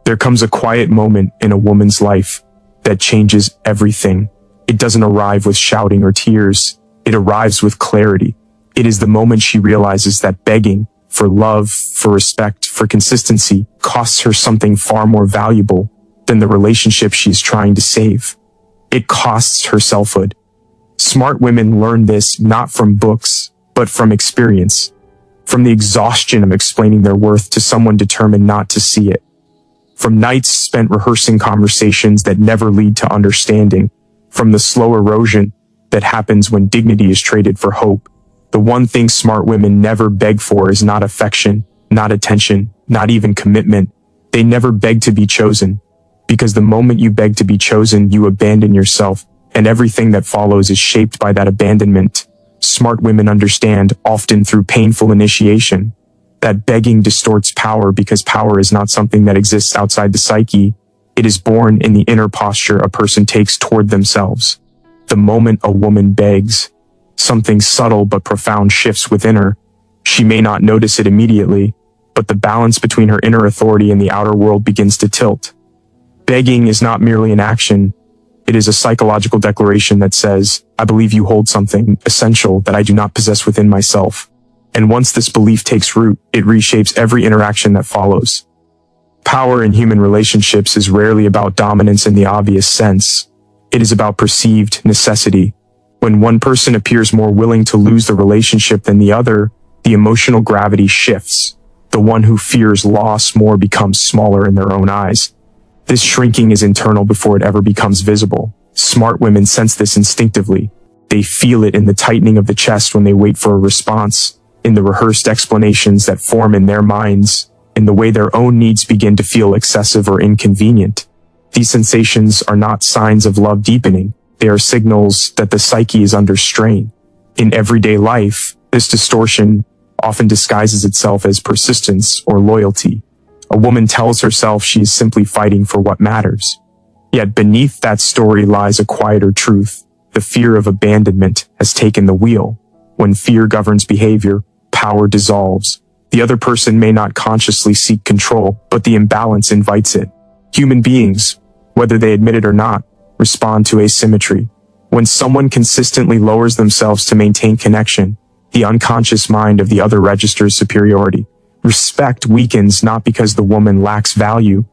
There comes a quiet moment in a woman's life that changes everything. It doesn't arrive with shouting or tears. It arrives with clarity. It is the moment she realizes that begging for love, for respect, for consistency costs her something far more valuable than the relationship she is trying to save. It costs her selfhood. Smart women learn this not from books, but from experience, from the exhaustion of explaining their worth to someone determined not to see it, from nights spent rehearsing conversations that never lead to understanding, from the slow erosion that happens when dignity is traded for hope. The one thing smart women never beg for is not affection, not attention, not even commitment. They never beg to be chosen, because the moment you beg to be chosen, you abandon yourself, and everything that follows is shaped by that abandonment. Smart women understand, often through painful initiation, that begging distorts power because power is not something that exists outside the psyche. It is born in the inner posture a person takes toward themselves. The moment a woman begs, something subtle but profound shifts within her. She may not notice it immediately, but the balance between her inner authority and the outer world begins to tilt. Begging is not merely an action. It is a psychological declaration that says, I believe you hold something essential that I do not possess within myself. And once this belief takes root, it reshapes every interaction that follows. Power in human relationships is rarely about dominance in the obvious sense. It is about perceived necessity. When one person appears more willing to lose the relationship than the other, the emotional gravity shifts. The one who fears loss more becomes smaller in their own eyes. This shrinking is internal before it ever becomes visible. Smart women sense this instinctively. They feel it in the tightening of the chest when they wait for a response, in the rehearsed explanations that form in their minds, in the way their own needs begin to feel excessive or inconvenient. These sensations are not signs of love deepening. They are signals that the psyche is under strain. In everyday life, this distortion often disguises itself as persistence or loyalty. A woman tells herself she is simply fighting for what matters. Yet beneath that story lies a quieter truth. The fear of abandonment has taken the wheel. When fear governs behavior, power dissolves. The other person may not consciously seek control, but the imbalance invites it. Human beings, whether they admit it or not, respond to asymmetry. When someone consistently lowers themselves to maintain connection, the unconscious mind of the other registers superiority. Respect weakens not because the woman lacks value,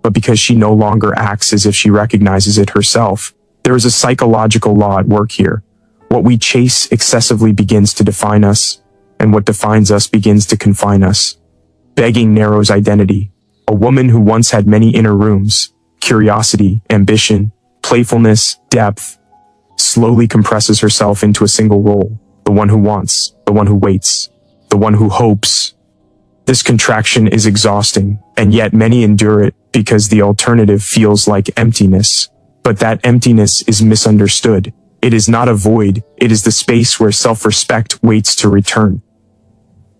but because she no longer acts as if she recognizes it herself. There is a psychological law at work here. What we chase excessively begins to define us, and what defines us begins to confine us. Begging narrows identity. A woman who once had many inner rooms, curiosity, ambition, playfulness, depth, slowly compresses herself into a single role. The one who wants, the one who waits, the one who hopes. This contraction is exhausting, and yet many endure it because the alternative feels like emptiness. But that emptiness is misunderstood. It is not a void, it is the space where self-respect waits to return.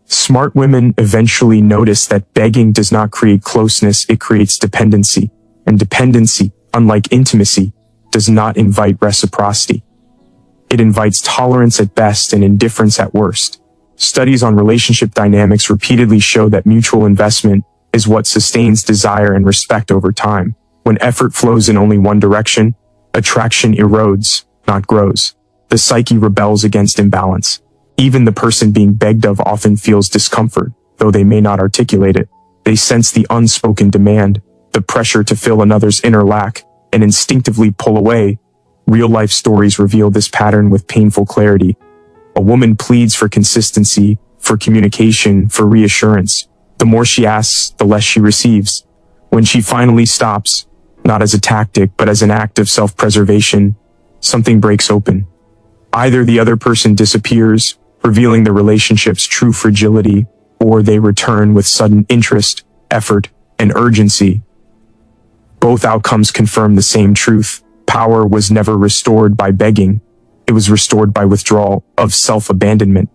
Smart women eventually notice that begging does not create closeness, it creates dependency. And dependency, unlike intimacy, does not invite reciprocity. It invites tolerance at best and indifference at worst. Studies on relationship dynamics repeatedly show that mutual investment is what sustains desire and respect over time. When effort flows in only one direction, attraction erodes, not grows. The psyche rebels against imbalance. Even the person being begged of often feels discomfort, though they may not articulate it. They sense the unspoken demand, the pressure to fill another's inner lack, and instinctively pull away. Real-life stories reveal this pattern with painful clarity. A woman pleads for consistency, for communication, for reassurance. The more she asks, the less she receives. When she finally stops, not as a tactic, but as an act of self-preservation, something breaks open. Either the other person disappears, revealing the relationship's true fragility, or they return with sudden interest, effort, and urgency. Both outcomes confirm the same truth. Power was never restored by begging. It was restored by withdrawal of self-abandonment.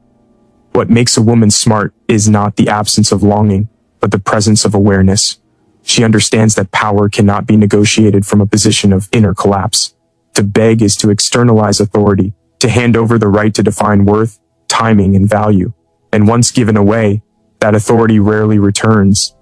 What makes a woman smart is not the absence of longing, but the presence of awareness. She understands that power cannot be negotiated from a position of inner collapse. To beg is to externalize authority, to hand over the right to define worth, timing, and value. And once given away, that authority rarely returns.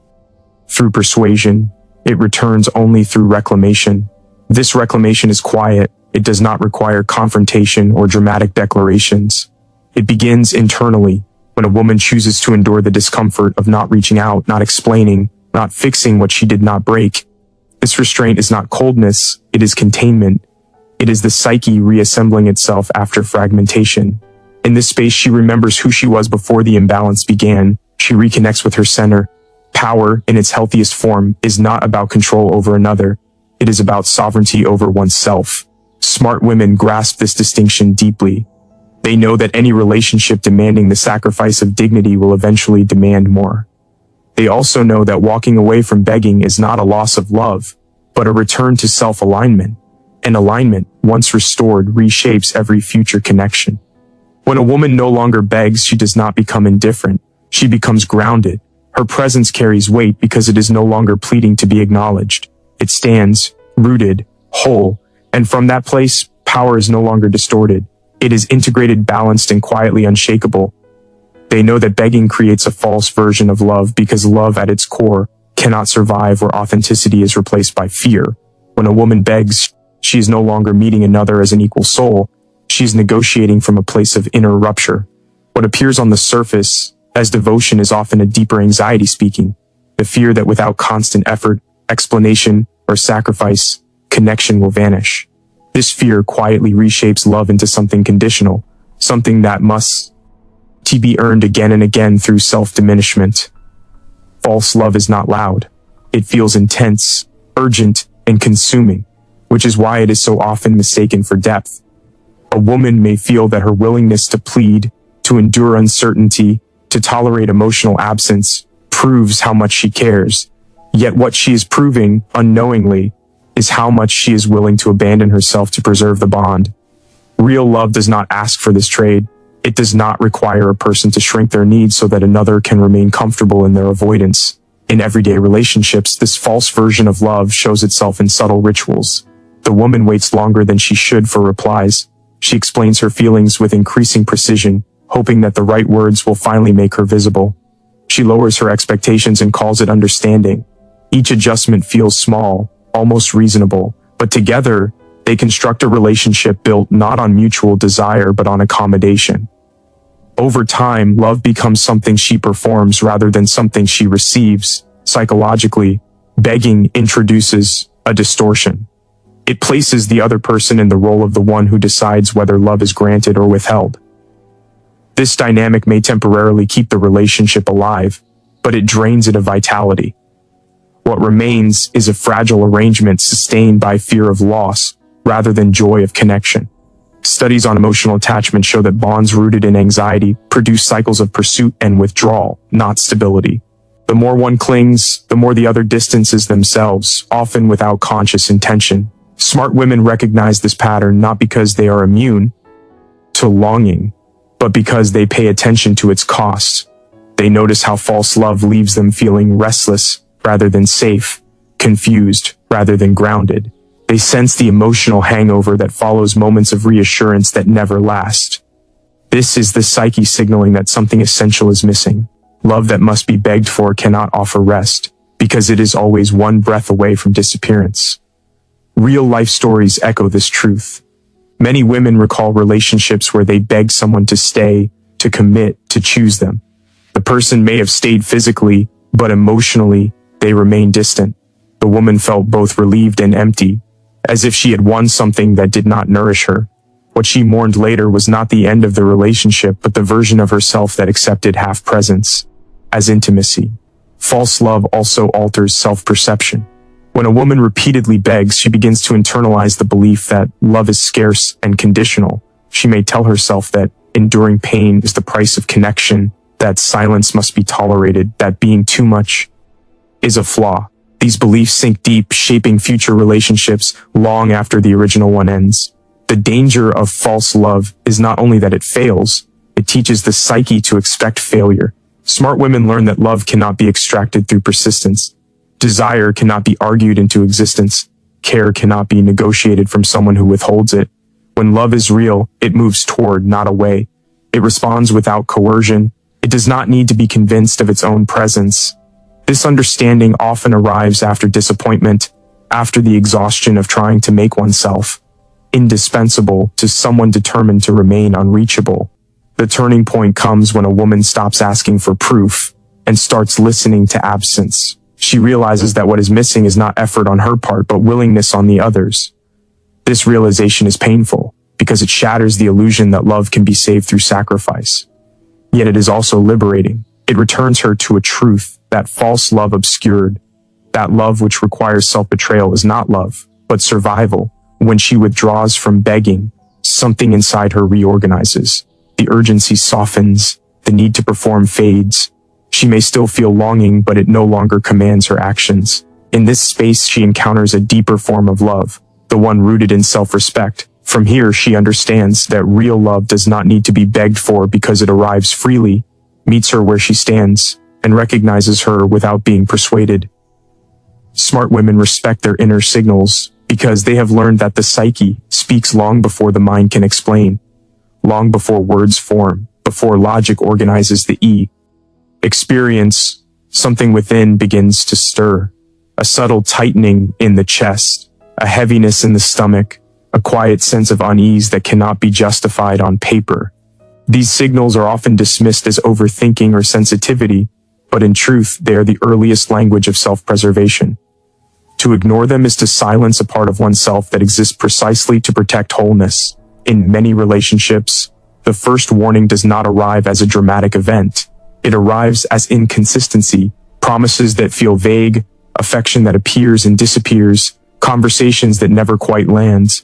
Through persuasion, It returns only through reclamation. This reclamation is quiet. It does not require confrontation or dramatic declarations. It begins internally, when a woman chooses to endure the discomfort of not reaching out, not explaining, not fixing what she did not break. This restraint is not coldness, it is containment. It is the psyche reassembling itself after fragmentation. In this space, she remembers who she was before the imbalance began. She reconnects with her center. Power, in its healthiest form, is not about control over another. It is about sovereignty over oneself. Smart women grasp this distinction deeply. They know that any relationship demanding the sacrifice of dignity will eventually demand more. They also know that walking away from begging is not a loss of love, but a return to self-alignment. And alignment, once restored, reshapes every future connection. When a woman no longer begs, she does not become indifferent. She becomes grounded. Her presence carries weight because it is no longer pleading to be acknowledged. It stands, rooted, whole, and from that place, power is no longer distorted. It is integrated, balanced, and quietly unshakable. They know that begging creates a false version of love because love at its core cannot survive where authenticity is replaced by fear. When a woman begs, she is no longer meeting another as an equal soul. She is negotiating from a place of inner rupture. What appears on the surface as devotion is often a deeper anxiety speaking, the fear that without constant effort, explanation, or sacrifice, connection will vanish. This fear quietly reshapes love into something conditional, something that must be earned again and again through self-diminishment. False love is not loud. It feels intense, urgent, and consuming, which is why it is so often mistaken for depth. A woman may feel that her willingness to plead, to endure uncertainty, to tolerate emotional absence, proves how much she cares. Yet what she is proving, unknowingly, is how much she is willing to abandon herself to preserve the bond. Real love does not ask for this trade. It does not require a person to shrink their needs so that another can remain comfortable in their avoidance. In everyday relationships, this false version of love shows itself in subtle rituals. The woman waits longer than she should for replies. She explains her feelings with increasing precision, hoping that the right words will finally make her visible. She lowers her expectations and calls it understanding. Each adjustment feels small, almost reasonable, but together, they construct a relationship built not on mutual desire but on accommodation. Over time, love becomes something she performs rather than something she receives. Psychologically, begging introduces a distortion. It places the other person in the role of the one who decides whether love is granted or withheld. This dynamic may temporarily keep the relationship alive, but it drains it of vitality. What remains is a fragile arrangement sustained by fear of loss rather than joy of connection. Studies on emotional attachment show that bonds rooted in anxiety produce cycles of pursuit and withdrawal, not stability. The more one clings, the more the other distances themselves, often without conscious intention. Smart women recognize this pattern not because they are immune to longing, but because they pay attention to its costs. They notice how false love leaves them feeling restless rather than safe, confused rather than grounded. They sense the emotional hangover that follows moments of reassurance that never last. This is the psyche signaling that something essential is missing. Love that must be begged for cannot offer rest, because it is always one breath away from disappearance. Real-life stories echo this truth. Many women recall relationships where they begged someone to stay, to commit, to choose them. The person may have stayed physically, but emotionally, they remained distant. The woman felt both relieved and empty, as if she had won something that did not nourish her. What she mourned later was not the end of the relationship, but the version of herself that accepted half presence as intimacy. False love also alters self-perception. When a woman repeatedly begs, she begins to internalize the belief that love is scarce and conditional. She may tell herself that enduring pain is the price of connection, that silence must be tolerated, that being too much is a flaw. These beliefs sink deep, shaping future relationships long after the original one ends. The danger of false love is not only that it fails, it teaches the psyche to expect failure. Smart women learn that love cannot be extracted through persistence. Desire cannot be argued into existence. Care cannot be negotiated from someone who withholds it. When love is real, it moves toward, not away. It responds without coercion. It does not need to be convinced of its own presence. This understanding often arrives after disappointment, after the exhaustion of trying to make oneself indispensable to someone determined to remain unreachable. The turning point comes when a woman stops asking for proof and starts listening to absence. She realizes that what is missing is not effort on her part, but willingness on the others. This realization is painful because it shatters the illusion that love can be saved through sacrifice. Yet it is also liberating. It returns her to a truth that false love obscured. That love which requires self-betrayal is not love, but survival. When she withdraws from begging, something inside her reorganizes. The urgency softens, the need to perform fades. She may still feel longing, but it no longer commands her actions. In this space, she encounters a deeper form of love, the one rooted in self-respect. From here, she understands that real love does not need to be begged for because it arrives freely, meets her where she stands, and recognizes her without being persuaded. Smart women respect their inner signals because they have learned that the psyche speaks long before the mind can explain, long before words form, before logic organizes the experience. Something within begins to stir, a subtle tightening in the chest, a heaviness in the stomach, a quiet sense of unease that cannot be justified on paper. These signals are often dismissed as overthinking or sensitivity, but in truth, they are the earliest language of self-preservation. To ignore them is to silence a part of oneself that exists precisely to protect wholeness. In many relationships, the first warning does not arrive as a dramatic event. It arrives as inconsistency, promises that feel vague, affection that appears and disappears, conversations that never quite land.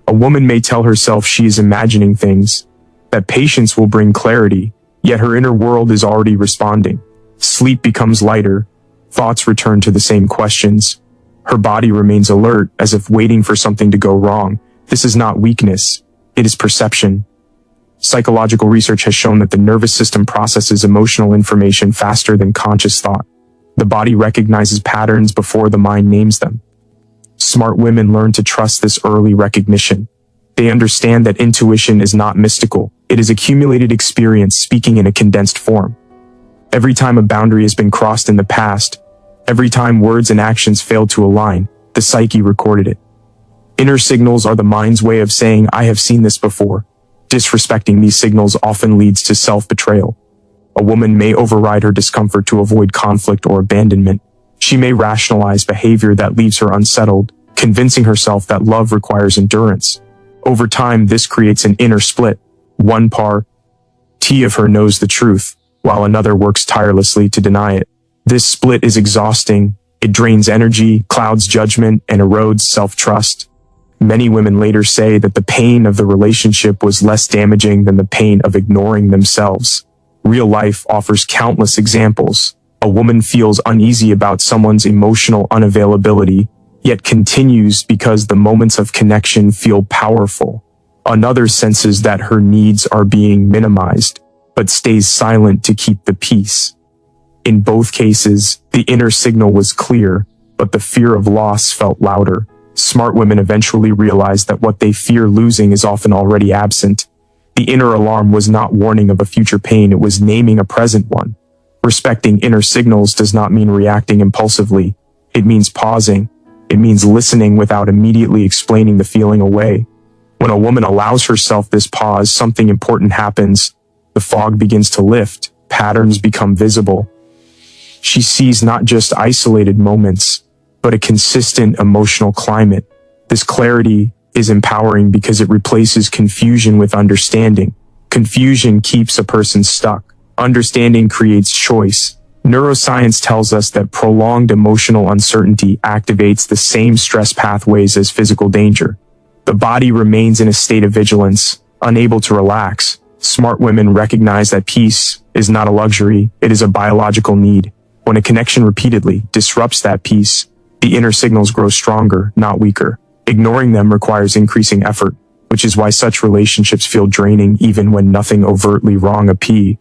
A woman may tell herself she is imagining things, that patience will bring clarity, yet her inner world is already responding. Sleep becomes lighter, thoughts return to the same questions. Her body remains alert, as if waiting for something to go wrong. This is not weakness, it is perception. Psychological research has shown that the nervous system processes emotional information faster than conscious thought. The body recognizes patterns before the mind names them. Smart women learn to trust this early recognition. They understand that intuition is not mystical, it is accumulated experience speaking in a condensed form. Every time a boundary has been crossed in the past, every time words and actions failed to align, the psyche recorded it. Inner signals are the mind's way of saying, I have seen this before. Disrespecting these signals often leads to self-betrayal. A woman may override her discomfort to avoid conflict or abandonment. She may rationalize behavior that leaves her unsettled, convincing herself that love requires endurance. Over time, this creates an inner split. One part of her knows the truth, while another works tirelessly to deny it. This split is exhausting. It drains energy, clouds judgment, and erodes self-trust. Many women later say that the pain of the relationship was less damaging than the pain of ignoring themselves. Real life offers countless examples. A woman feels uneasy about someone's emotional unavailability, yet continues because the moments of connection feel powerful. Another senses that her needs are being minimized, but stays silent to keep the peace. In both cases, the inner signal was clear, but the fear of loss felt louder. Smart women eventually realize that what they fear losing is often already absent. The inner alarm was not warning of a future pain, it was naming a present one. Respecting inner signals does not mean reacting impulsively. It means pausing. It means listening without immediately explaining the feeling away. When a woman allows herself this pause, something important happens. The fog begins to lift, patterns become visible. She sees not just isolated moments, but a consistent emotional climate. This clarity is empowering because it replaces confusion with understanding. Confusion keeps a person stuck. Understanding creates choice. Neuroscience tells us that prolonged emotional uncertainty activates the same stress pathways as physical danger. The body remains in a state of vigilance, unable to relax. Smart women recognize that peace is not a luxury, it is a biological need. When a connection repeatedly disrupts that peace, the inner signals grow stronger, not weaker. Ignoring them requires increasing effort, which is why such relationships feel draining even when nothing overtly wrong appears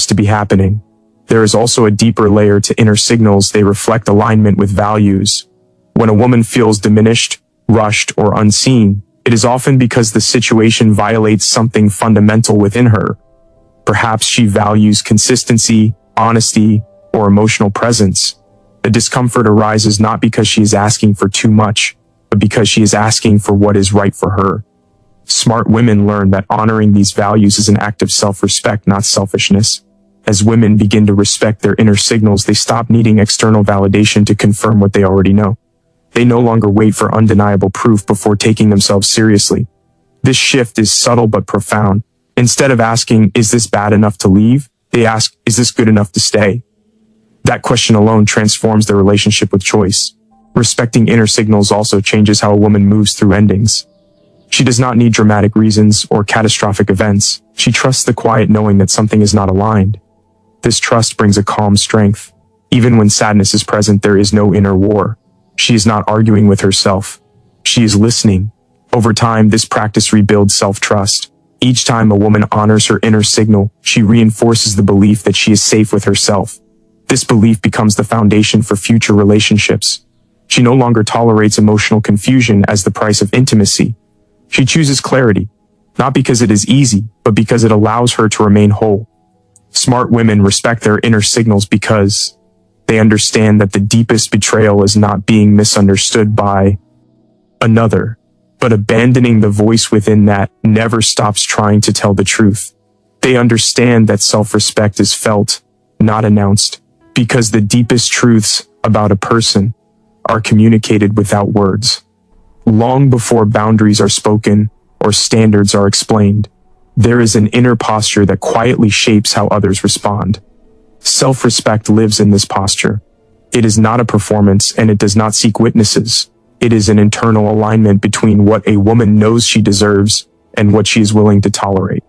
to be happening. There is also a deeper layer to inner signals. They reflect alignment with values. When a woman feels diminished, rushed, or unseen, it is often because the situation violates something fundamental within her. Perhaps she values consistency, honesty, or emotional presence. The discomfort arises not because she is asking for too much, but because she is asking for what is right for her. Smart women learn that honoring these values is an act of self-respect, not selfishness. As women begin to respect their inner signals, they stop needing external validation to confirm what they already know. They no longer wait for undeniable proof before taking themselves seriously. This shift is subtle but profound. Instead of asking, "Is this bad enough to leave?" they ask, "Is this good enough to stay?" That question alone transforms their relationship with choice. Respecting inner signals also changes how a woman moves through endings. She does not need dramatic reasons or catastrophic events. She trusts the quiet knowing that something is not aligned. This trust brings a calm strength. Even when sadness is present, there is no inner war. She is not arguing with herself. She is listening. Over time, this practice rebuilds self-trust. Each time a woman honors her inner signal, she reinforces the belief that she is safe with herself. This belief becomes the foundation for future relationships. She no longer tolerates emotional confusion as the price of intimacy. She chooses clarity, not because it is easy, but because it allows her to remain whole. Smart women respect their inner signals because they understand that the deepest betrayal is not being misunderstood by another, but abandoning the voice within that never stops trying to tell the truth. They understand that self-respect is felt, not announced, because the deepest truths about a person are communicated without words. Long before boundaries are spoken or standards are explained, there is an inner posture that quietly shapes how others respond. Self-respect lives in this posture. It is not a performance and it does not seek witnesses. It is an internal alignment between what a woman knows she deserves and what she is willing to tolerate.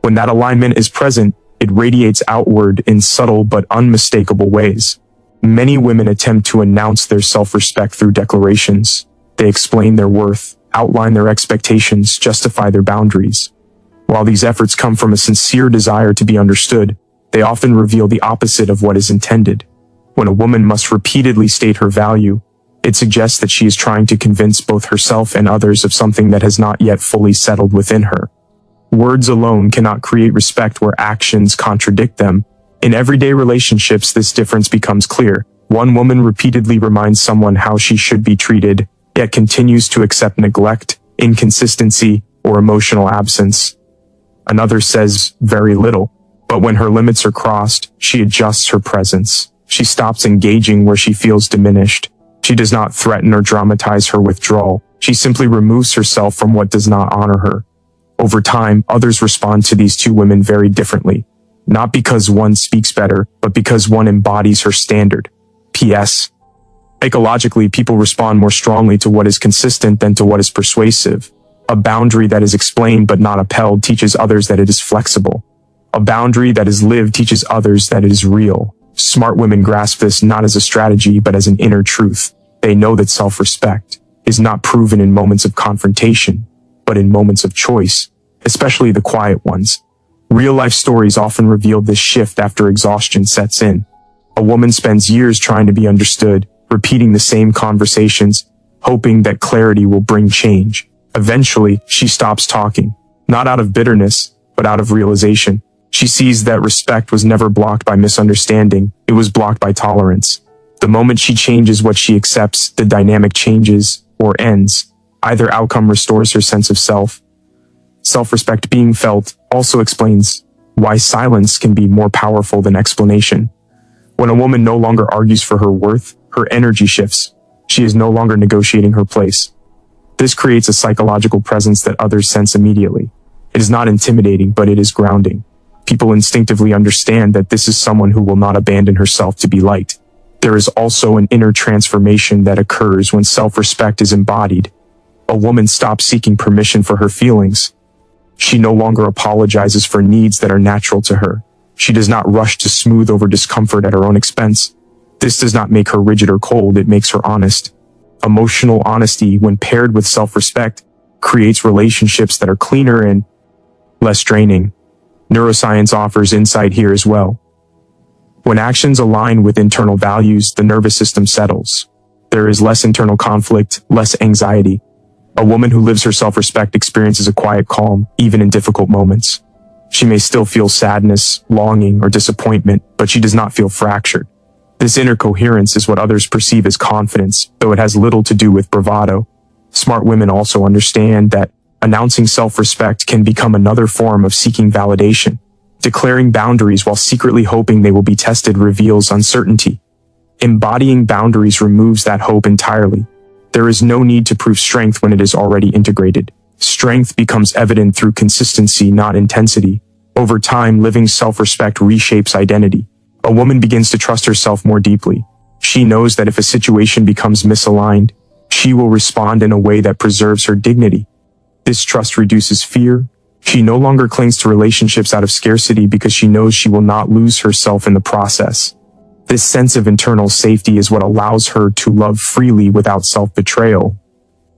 When that alignment is present, it radiates outward in subtle but unmistakable ways. Many women attempt to announce their self-respect through declarations. They explain their worth, outline their expectations, justify their boundaries. While these efforts come from a sincere desire to be understood, they often reveal the opposite of what is intended. When a woman must repeatedly state her value, it suggests that she is trying to convince both herself and others of something that has not yet fully settled within her. Words alone cannot create respect where actions contradict them. In everyday relationships, this difference becomes clear. One woman repeatedly reminds someone how she should be treated, yet continues to accept neglect, inconsistency, or emotional absence. Another says very little, but when her limits are crossed, she adjusts her presence. She stops engaging where she feels diminished. She does not threaten or dramatize her withdrawal. She simply removes herself from what does not honor her. Over time, others respond to these two women very differently. Not because one speaks better, but because one embodies her standard. P.S. Psychologically, people respond more strongly to what is consistent than to what is persuasive. A boundary that is explained but not upheld teaches others that it is flexible. A boundary that is lived teaches others that it is real. Smart women grasp this not as a strategy but as an inner truth. They know that self-respect is not proven in moments of confrontation, but in moments of choice, especially the quiet ones. Real-life stories often reveal this shift after exhaustion sets in. A woman spends years trying to be understood, repeating the same conversations, hoping that clarity will bring change. Eventually, she stops talking, not out of bitterness, but out of realization. She sees that respect was never blocked by misunderstanding, it was blocked by tolerance. The moment she changes what she accepts, the dynamic changes or ends. Either outcome restores her sense of self. Self-respect being felt also explains why silence can be more powerful than explanation. When a woman no longer argues for her worth, her energy shifts. She is no longer negotiating her place. This creates a psychological presence that others sense immediately. It is not intimidating, but it is grounding. People instinctively understand that this is someone who will not abandon herself to be liked. There is also an inner transformation that occurs when self-respect is embodied. A woman stops seeking permission for her feelings. She no longer apologizes for needs that are natural to her. She does not rush to smooth over discomfort at her own expense. This does not make her rigid or cold, it makes her honest. Emotional honesty, when paired with self-respect, creates relationships that are cleaner and less draining. Neuroscience offers insight here as well. When actions align with internal values, the nervous system settles. There is less internal conflict, less anxiety. A woman who lives her self-respect experiences a quiet calm, even in difficult moments. She may still feel sadness, longing, or disappointment, but she does not feel fractured. This inner coherence is what others perceive as confidence, though it has little to do with bravado. Smart women also understand that announcing self-respect can become another form of seeking validation. Declaring boundaries while secretly hoping they will be tested reveals uncertainty. Embodying boundaries removes that hope entirely. There is no need to prove strength when it is already integrated. Strength becomes evident through consistency, not intensity. Over time, living self-respect reshapes identity. A woman begins to trust herself more deeply. She knows that if a situation becomes misaligned, she will respond in a way that preserves her dignity. This trust reduces fear. She no longer clings to relationships out of scarcity because she knows she will not lose herself in the process. This sense of internal safety is what allows her to love freely without self-betrayal.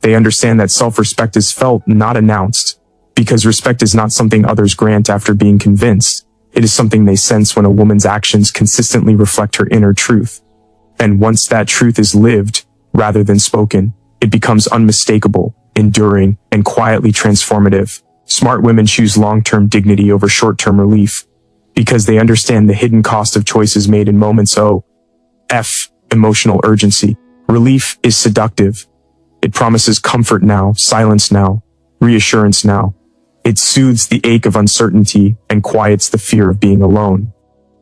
They understand that self-respect is felt, not announced, because respect is not something others grant after being convinced. It is something they sense when a woman's actions consistently reflect her inner truth. And once that truth is lived, rather than spoken, it becomes unmistakable, enduring, and quietly transformative. Smart women choose long-term dignity over short-term relief, because they understand the hidden cost of choices made in moments. Emotional urgency. Relief is seductive. It promises comfort now, silence now, reassurance now. It soothes the ache of uncertainty and quiets the fear of being alone.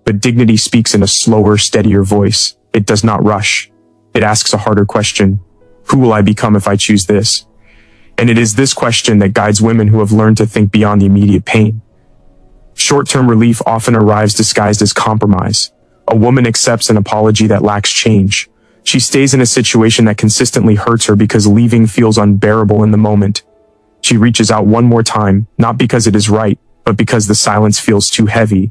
But dignity speaks in a slower, steadier voice. It does not rush. It asks a harder question. Who will I become if I choose this? And it is this question that guides women who have learned to think beyond the immediate pain. Short-term relief often arrives disguised as compromise. A woman accepts an apology that lacks change. She stays in a situation that consistently hurts her because leaving feels unbearable in the moment. She reaches out one more time, not because it is right, but because the silence feels too heavy.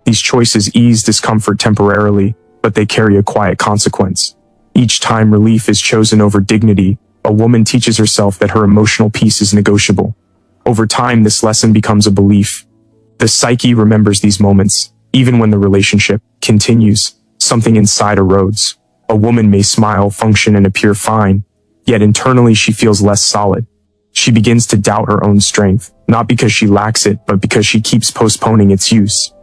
These choices ease discomfort temporarily, but they carry a quiet consequence. Each time relief is chosen over dignity, a woman teaches herself that her emotional peace is negotiable. Over time, this lesson becomes a belief. The psyche remembers these moments. Even when the relationship continues, something inside erodes. A woman may smile, function, and appear fine, yet internally she feels less solid. She begins to doubt her own strength, not because she lacks it, but because she keeps postponing its use.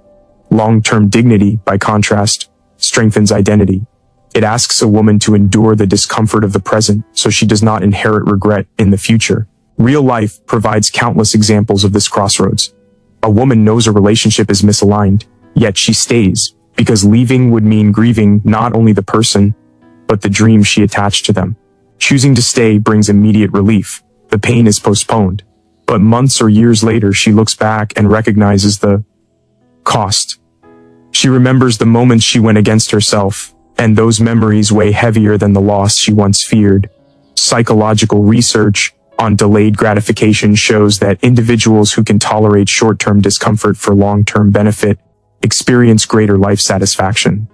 Long-term dignity, by contrast, strengthens identity. It asks a woman to endure the discomfort of the present so she does not inherit regret in the future. Real life provides countless examples of this crossroads. A woman knows a relationship is misaligned, yet she stays, because leaving would mean grieving not only the person, but the dream she attached to them. Choosing to stay brings immediate relief. The pain is postponed. But months or years later, she looks back and recognizes the cost. She remembers the moments she went against herself, and those memories weigh heavier than the loss she once feared. Psychological research on delayed gratification shows that individuals who can tolerate short-term discomfort for long-term benefit experience greater life satisfaction.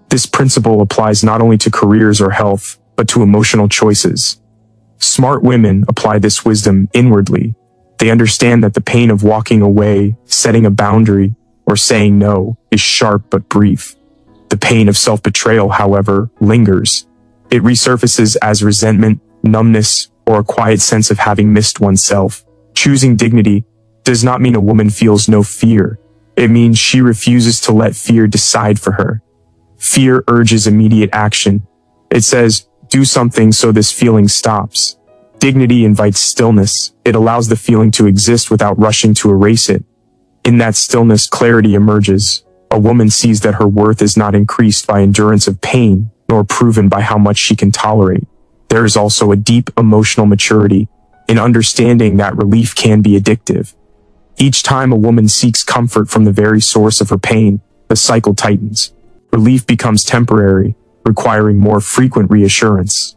This principle applies not only to careers or health, but to emotional choices. Smart women apply this wisdom inwardly. They understand that the pain of walking away, setting a boundary, or saying no is sharp but brief. The pain of self-betrayal, however, lingers. It resurfaces as resentment, numbness, or a quiet sense of having missed oneself. Choosing dignity does not mean a woman feels no fear. It means she refuses to let fear decide for her. Fear urges immediate action. It says, do something so this feeling stops. Dignity invites stillness. It allows the feeling to exist without rushing to erase it. In that stillness, clarity emerges. A woman sees that her worth is not increased by endurance of pain, nor proven by how much she can tolerate. There is also a deep emotional maturity in understanding that relief can be addictive. Each time a woman seeks comfort from the very source of her pain, the cycle tightens. Relief becomes temporary, requiring more frequent reassurance.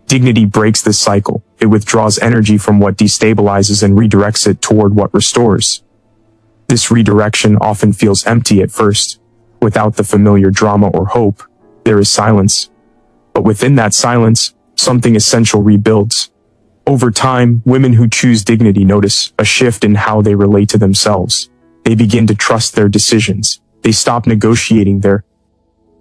Dignity breaks this cycle. It withdraws energy from what destabilizes and redirects it toward what restores. This redirection often feels empty at first. Without the familiar drama or hope, there is silence. But within that silence, something essential rebuilds. Over time, women who choose dignity notice a shift in how they relate to themselves. They begin to trust their decisions. They stop negotiating their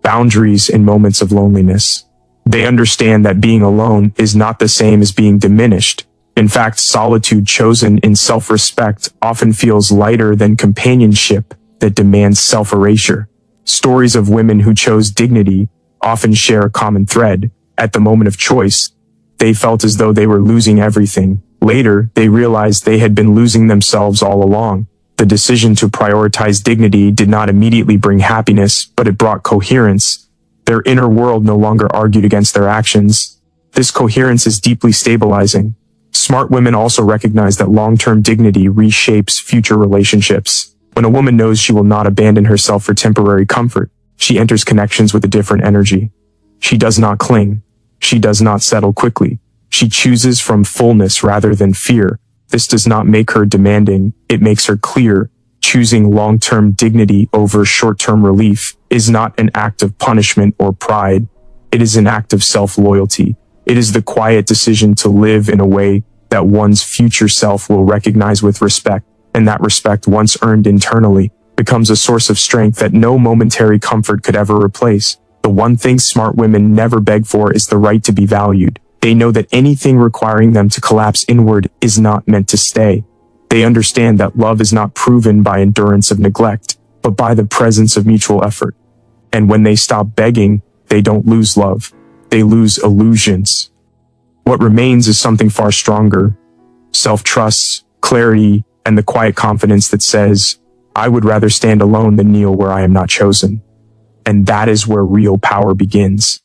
boundaries in moments of loneliness. They understand that being alone is not the same as being diminished. In fact, solitude chosen in self-respect often feels lighter than companionship that demands self-erasure. Stories of women who chose dignity often share a common thread. At the moment of choice, they felt as though they were losing everything. Later, they realized they had been losing themselves all along. The decision to prioritize dignity did not immediately bring happiness, but it brought coherence. Their inner world no longer argued against their actions. This coherence is deeply stabilizing. Smart women also recognize that long-term dignity reshapes future relationships. When a woman knows she will not abandon herself for temporary comfort, she enters connections with a different energy. She does not cling. She does not settle quickly. She chooses from fullness rather than fear. This does not make her demanding. It makes her clear. Choosing long-term dignity over short-term relief is not an act of punishment or pride. It is an act of self-loyalty. It is the quiet decision to live in a way that one's future self will recognize with respect, and that respect, once earned internally, becomes a source of strength that no momentary comfort could ever replace. The one thing smart women never beg for is the right to be valued. They know that anything requiring them to collapse inward is not meant to stay. They understand that love is not proven by endurance of neglect, but by the presence of mutual effort. And when they stop begging, they don't lose love. They lose illusions. What remains is something far stronger: self-trust, clarity, and the quiet confidence that says, I would rather stand alone than kneel where I am not chosen. And that is where real power begins.